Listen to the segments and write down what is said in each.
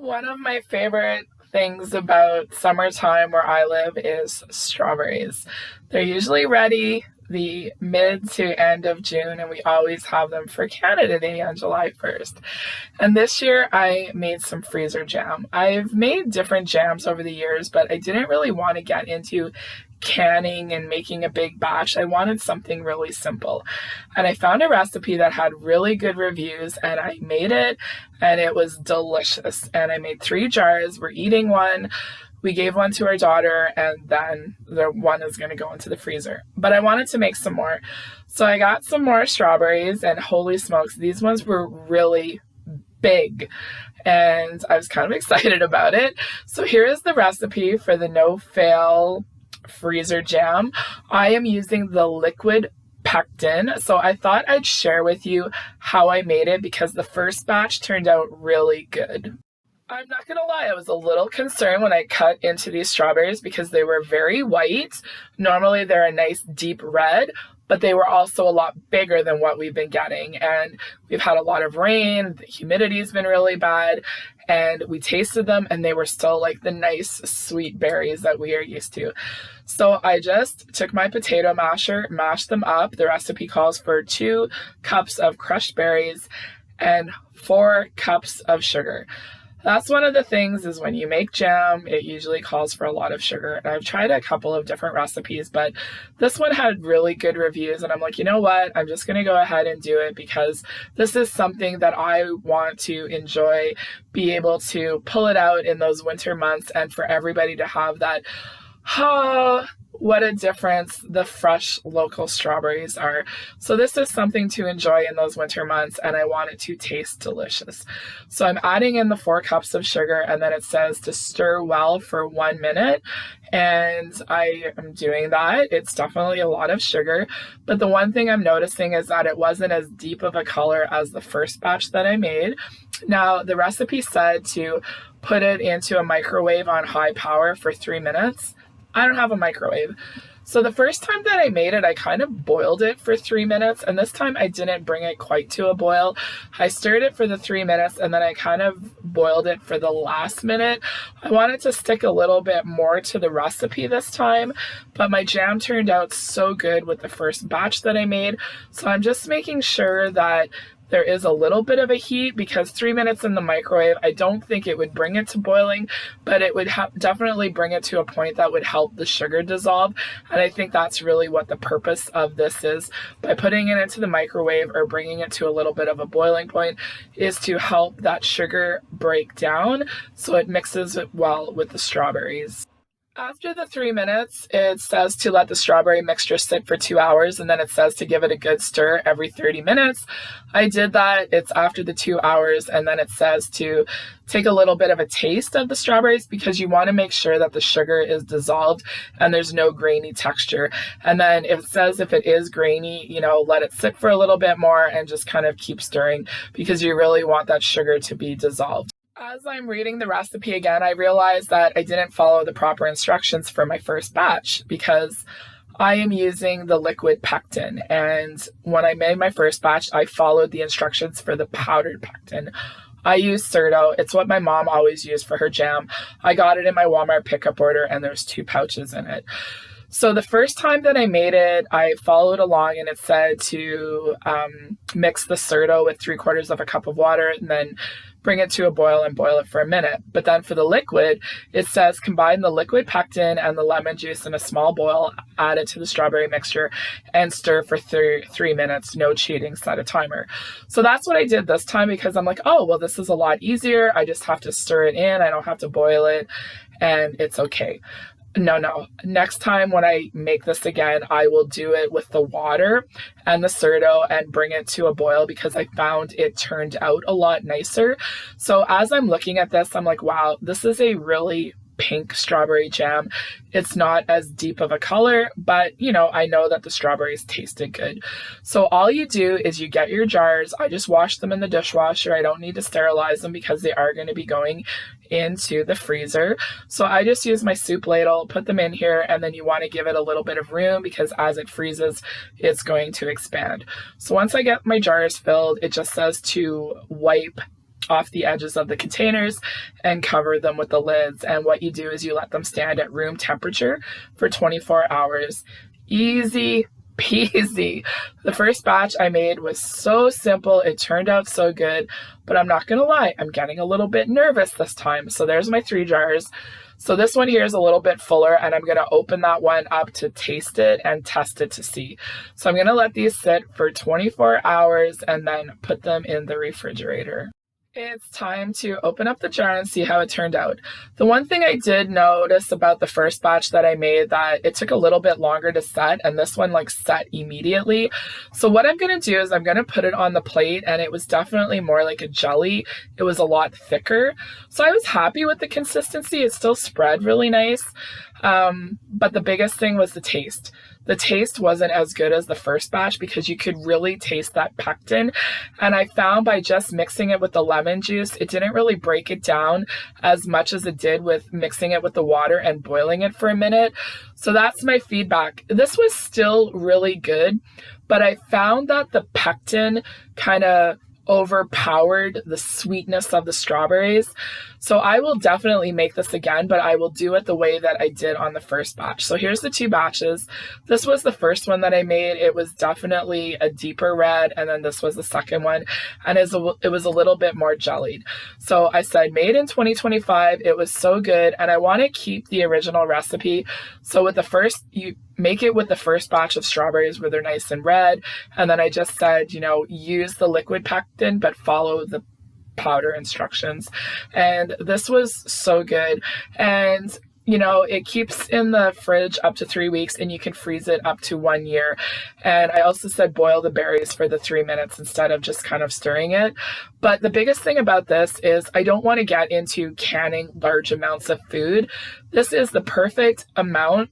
One of my favorite things about summertime where I live is strawberries. They're usually ready the mid to end of June, and we always have them for Canada Day on July 1st. And this year I made some freezer jam. I've made different jams over the years, but I didn't really want to get into canning and making a big batch. I wanted something really simple. And I found a recipe that had really good reviews, and I made it, and it was delicious. And I made 3 jars. We're eating one. We gave one to our daughter, and then the one is going to go into the freezer. But I wanted to make some more. So I got some more strawberries, and holy smokes, these ones were really big. And I was kind of excited about it. So here is the recipe for the no-fail freezer jam. I am using the liquid pectin. So I thought I'd share with you how I made it because the first batch turned out really good. I'm not gonna lie, I was a little concerned when I cut into these strawberries because they were very white. Normally they're a nice deep red, but they were also a lot bigger than what we've been getting. And we've had a lot of rain, the humidity's been really bad, and we tasted them and they were still like the nice sweet berries that we are used to. So I just took my potato masher, mashed them up. The recipe calls for 2 cups of crushed berries and 4 cups of sugar. That's one of the things is when you make jam, it usually calls for a lot of sugar. And I've tried a couple of different recipes, but this one had really good reviews. And I'm like, you know what? I'm just going to go ahead and do it because this is something that I want to enjoy, be able to pull it out in those winter months and for everybody to have that, oh, what a difference the fresh local strawberries are. So this is something to enjoy in those winter months, and I want it to taste delicious. So I'm adding in the 4 cups of sugar, and then it says to stir well for 1 minute. And I am doing that. It's definitely a lot of sugar, but the one thing I'm noticing is that it wasn't as deep of a color as the first batch that I made. Now, the recipe said to put it into a microwave on high power for 3 minutes. I don't have a microwave. So the first time that I made it, I kind of boiled it for 3 minutes. And this time I didn't bring it quite to a boil. I stirred it for the 3 minutes and then I kind of boiled it for the last minute. I wanted to stick a little bit more to the recipe this time, but my jam turned out so good with the first batch that I made. So I'm just making sure that there is a little bit of a heat because 3 minutes in the microwave, I don't think it would bring it to boiling, but it would definitely bring it to a point that would help the sugar dissolve. And I think that's really what the purpose of this is. By putting it into the microwave or bringing it to a little bit of a boiling point is to help that sugar break down so it mixes it well with the strawberries. After the 3 minutes, it says to let the strawberry mixture sit for 2 hours, and then it says to give it a good stir every 30 minutes. I did that. It's after the 2 hours, and then it says to take a little bit of a taste of the strawberries because you want to make sure that the sugar is dissolved and there's no grainy texture. And then if it says if it is grainy, let it sit for a little bit more and just kind of keep stirring because you really want that sugar to be dissolved. As I'm reading the recipe again, I realized that I didn't follow the proper instructions for my first batch because I am using the liquid pectin. And when I made my first batch, I followed the instructions for the powdered pectin. I use Certo. It's what my mom always used for her jam. I got it in my Walmart pickup order and there's 2 pouches in it. So the first time that I made it, I followed along and it said to mix the Certo with 3/4 cup of water and then bring it to a boil and boil it for a minute. But then for the liquid, it says combine the liquid pectin and the lemon juice in a small boil, add it to the strawberry mixture, and stir for 3 minutes. No cheating, set a timer. So that's what I did this time because I'm like, oh, well, this is a lot easier. I just have to stir it in. I don't have to boil it, and it's okay. No. Next time when I make this again, I will do it with the water and the Certo and bring it to a boil because I found it turned out a lot nicer. So as I'm looking at this, I'm like, wow, this is a really pink strawberry jam. It's not as deep of a color, but I know that the strawberries tasted good. So all you do is you get your jars. I just wash them in the dishwasher. I don't need to sterilize them because they are going to be going into the freezer. So I just use my soup ladle, put them in here, and then you want to give it a little bit of room because as it freezes, it's going to expand. So once I get my jars filled, it just says to wipe off the edges of the containers and cover them with the lids. And what you do is you let them stand at room temperature for 24 hours. Easy peasy. The first batch I made was so simple. It turned out so good, but I'm not gonna lie, I'm getting a little bit nervous this time. So there's my 3 jars. So this one here is a little bit fuller, and I'm gonna open that one up to taste it and test it to see. So I'm gonna let these sit for 24 hours and then put them in the refrigerator. It's time to open up the jar and see how it turned out. The one thing I did notice about the first batch that I made, that it took a little bit longer to set, and this one like set immediately. So what I'm going to do is I'm going to put it on the plate, and it was definitely more like a jelly. It was a lot thicker. So I was happy with the consistency. It still spread really nice. But the biggest thing was the taste. The taste wasn't as good as the first batch because you could really taste that pectin. And I found by just mixing it with the lemon juice, it didn't really break it down as much as it did with mixing it with the water and boiling it for a minute. So that's my feedback. This was still really good, but I found that the pectin kind of overpowered the sweetness of the strawberries. So I will definitely make this again, but I will do it the way that I did on the first batch. So here's the 2 batches. This was the first one that I made. It was definitely a deeper red, and then this was the second one, and it was a little bit more jellied. So I said made in 2025. It was so good, and I want to keep the original recipe. So with the first, you make it with the first batch of strawberries where they're nice and red, and then I just said, you know, use the liquid pectin, but follow the powder instructions. And this was so good. And you know, it keeps in the fridge up to 3 weeks, and you can freeze it up to 1 year. And I also said boil the berries for the 3 minutes instead of just kind of stirring it. But the biggest thing about this is I don't want to get into canning large amounts of food. This is the perfect amount.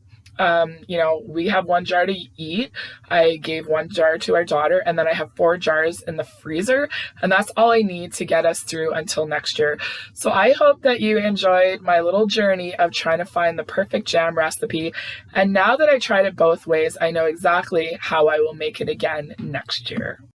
You know, we have 1 jar to eat. I gave 1 jar to our daughter, and then I have 4 jars in the freezer, and that's all I need to get us through until next year. So I hope that you enjoyed my little journey of trying to find the perfect jam recipe. And now that I tried it both ways, I know exactly how I will make it again next year.